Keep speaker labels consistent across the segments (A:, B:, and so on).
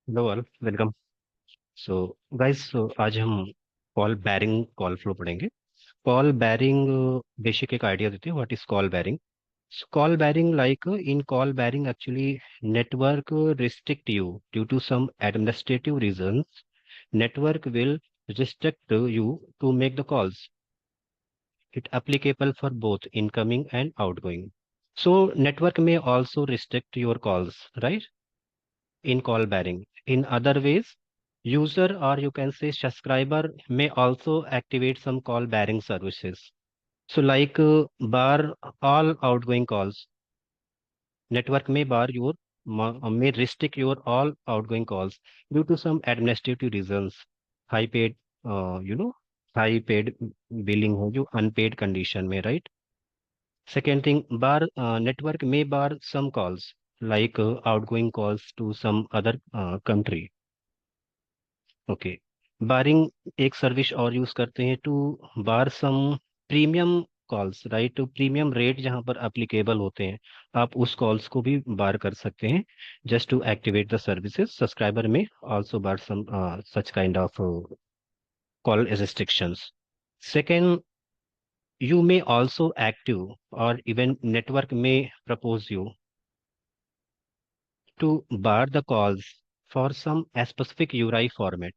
A: Hello all welcome. So guys, आज हम call bearing call flow पढ़ेंगे। कॉल बैरिंग बेसिक एक आइडिया देते हैं what is call bearing. Call bearing like in call bearing actually network restrict you due to some administrative reasons. Network will restrict you to make the calls. It applicable for both incoming and outgoing. So network may also restrict your calls, right? In call bearing. In other ways, user or you can say subscriber may also activate some call bearing services. So like bar all outgoing calls, network may bar your may restrict your all outgoing calls due to some administrative reasons. High paid, you know, high paid billing हो जो unpaid condition में, right? Second thing, bar network may bar some calls like outgoing calls to some other country. Okay, barring एक service और use करते हैं to bar some premium calls, right? तो premium rate जहां पर एप्लीकेबल होते हैं, आप उस कॉल्स को भी बार कर सकते हैं just to activate the services. Subscriber में also bar some such kind of call restrictions. Second, you may also active or even network may propose you to bar the calls for some specific URI format।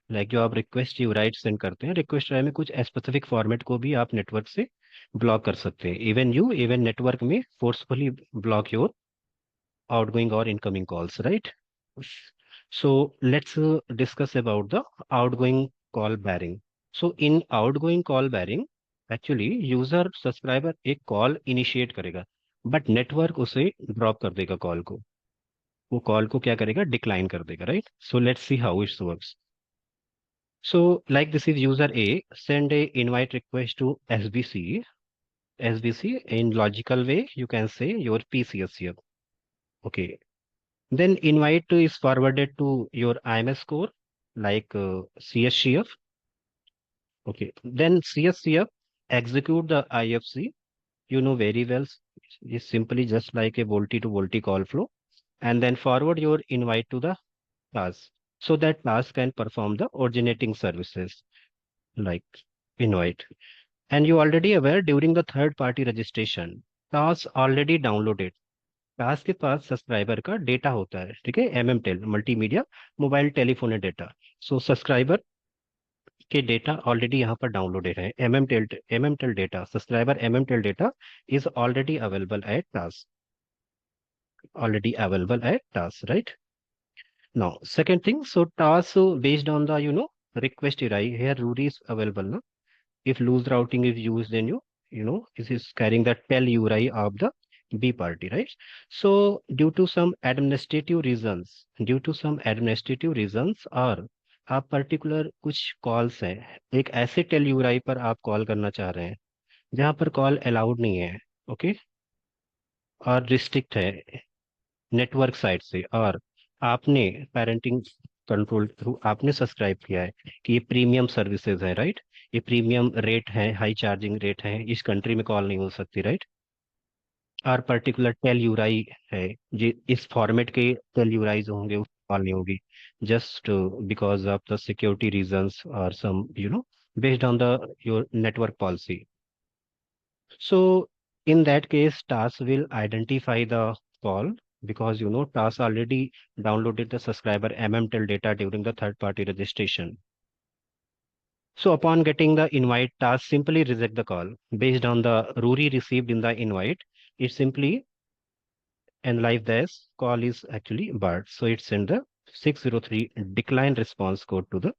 A: Like जो आप request यूराइट send करते हैं, request में कुछ specific format को भी आप network से ब्लॉक कर सकते हैं। इवन नेटवर्क में फोर्सफुली ब्लॉक योर आउटगोइंग और incoming calls, right? So let's discuss about the outgoing call bearing. So in outgoing call bearing actually user subscriber एक कॉल इनिशिएट करेगा, बट नेटवर्क उसे drop कर देगा कॉल को। वो call को क्या करेगा? डिक्लाइन कर देगा, right? So let's see how it's works. So like this is user A send a invite request to SBC. SBC in logical way you can say your PCSCF. Okay. Then invite is forwarded to your IMS core like CSCF. Okay. Then CSCF execute the IFC. You know very well. It's simply just like a Volti to Volti call flow. And then forward your invite to the task so that task can perform the originating services like invite. And you already aware during the third party registration, task already downloaded. Task के पास subscriber का data होता है, ठीक है? MMTEL multimedia mobile telephone data. So subscriber के data already यहाँ पर downloaded है। MMTEL data, subscriber MMTEL data is already available at task, right? Now second thing, so task based on the request URI here rule is available now. If loose routing is used, then this is carrying the tell URI of the B party, right? So due to some administrative reasons और आप particular कुछ calls हैं, एक ऐसे tell UI पर आप call करना चाह रहे हैं जहां पर कॉल अलाउड नहीं है, ओके, और रिस्ट्रिक्ट है नेटवर्क साइड से, और आपने पेरेंटिंग कंट्रोल थ्रू आपने सब्सक्राइब किया है कि ये प्रीमियम सर्विसेज है, राइट? ये प्रीमियम रेट है, हाई चार्जिंग रेट है, इस कंट्री में कॉल नहीं हो सकती, राइट? और पर्टिकुलर टेल यूराई है, जी इस फॉर्मेट के टेल यूराई जो होंगे उस कॉल नहीं होगी, just because of the security reasons और some based on the your network policy. So in that case, TAS will identify the call because TAS already downloaded the subscriber MMTEL data during the third party registration. So upon getting the invite, TAS simply reject the call based on the RURI received in the invite. It simply analyze this call is actually barred. So it send the 603 decline response code to the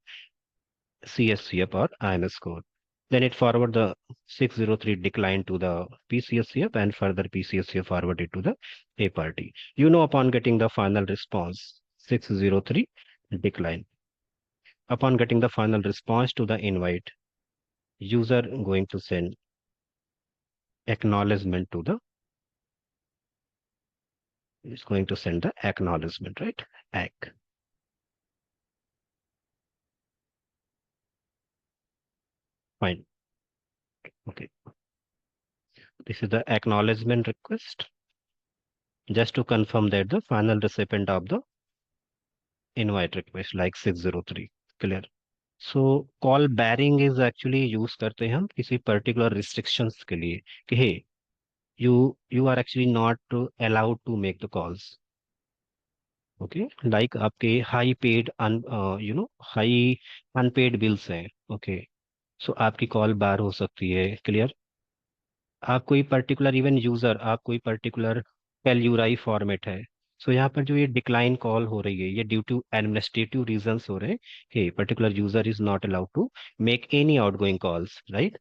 A: CSCF or IMS code. Then it forward the 603 decline to the PCSCF and further PCSCF forwarded to the A party. Upon getting the final response, 603 decline. Upon getting the final response to the invite, user going to send acknowledgement to the, is going to send the acknowledgement, right? ACK. Fine. Okay. This is the acknowledgement request just to confirm that the final recipient of the invite request like 603। Clear. So call barring is actually use करते हैं हम किसी particular restrictions के लिए कि hey you you are actually not allowed to make the calls. Okay, like आपके high paid high unpaid bills हैं। Okay, so आपकी कॉल बार हो सकती है। क्लियर। आप कोई पर्टिकुलर इवन यूजर, आप कोई पर्टिकुलर टेलयूराई फॉर्मेट है, सो यहाँ पर जो ये डिक्लाइन कॉल हो रही है ये ड्यू टू एडमिनिस्ट्रेटिव रीजंस हो रहे हैं कि particular user is not allowed to make any outgoing calls, right.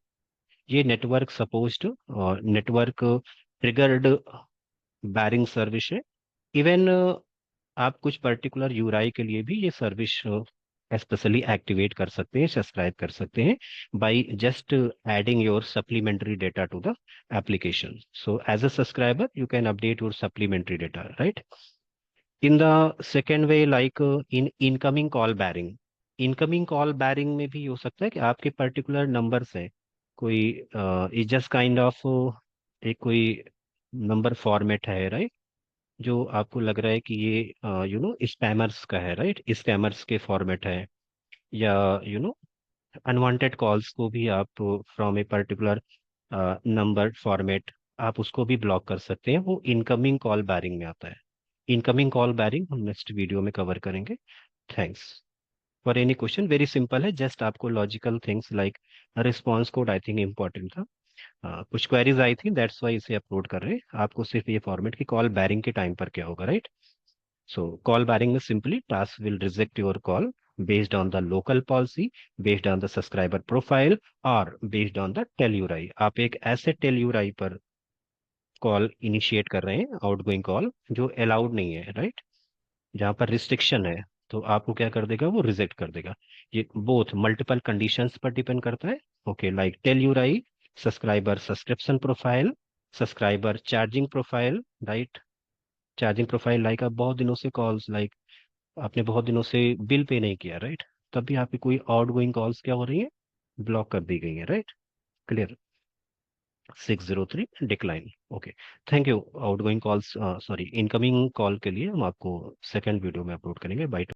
A: ये नेटवर्क सपोज्ड और नेटवर्क ट्रिगर्ड बैरिंग सर्विस है। इवन आप कुछ पर्टिकुलर यूआई के लिए भी ये सर्विस स्पेशली एक्टिवेट कर सकते हैं, सब्सक्राइब कर सकते हैं by just adding your supplementary data to the application. So as a subscriber you can update your supplementary data, right? In the second way, like in incoming call bearing, incoming call bearing में भी हो सकता है कि आपके particular number से कोई is just kind of एक कोई नंबर फॉर्मेट है, राइट, जो आपको लग रहा है कि ये स्पैमर्स का है, राइट, स्पैमर्स के फॉर्मेट है, या यू नो अनवांटेड कॉल्स को भी आप from a particular number format आप उसको भी ब्लॉक कर सकते हैं। वो इनकमिंग कॉल बैरिंग में आता है। इनकमिंग कॉल बैरिंग हम नेक्स्ट वीडियो में कवर करेंगे। Thanks for any question. Very simple है, जस्ट आपको logical things like response code I think important था। कुछ क्वेरीज आई थी, दैट्स वाई इसे अपलोड कर रहे हैं। आपको सिर्फ ये फॉर्मेट की कॉल बैरिंग के टाइम पर क्या होगा, right. So call barring is simply task will reject your call based on the local policy, based on the subscriber profile or based on the telluride। आप एक ऐसे telluride पर call initiate कर रहे हैं, आउटगोइंग कॉल जो allowed नहीं है, राइट, जहाँ पर रिस्ट्रिक्शन है, तो आपको क्या कर देगा, वो रिजेक्ट कर देगा। ये बोथ मल्टीपल कंडीशंस पर डिपेंड करता है। Okay, like telluride, subscriber subscription profile, subscriber charging profile, right, charging profile like आप बहुत दिनों से कॉल्स लाइक आपने बहुत दिनों से बिल पे नहीं किया, राइट, तब भी आपकी कोई आउट गोइंग कॉल्स क्या हो रही है, ब्लॉक कर दी गई है, right. Clear. 603 decline. Okay, thank you. Out going calls, sorry, incoming call के लिए हम आपको सेकंड वीडियो में अपलोड करेंगे। बाय।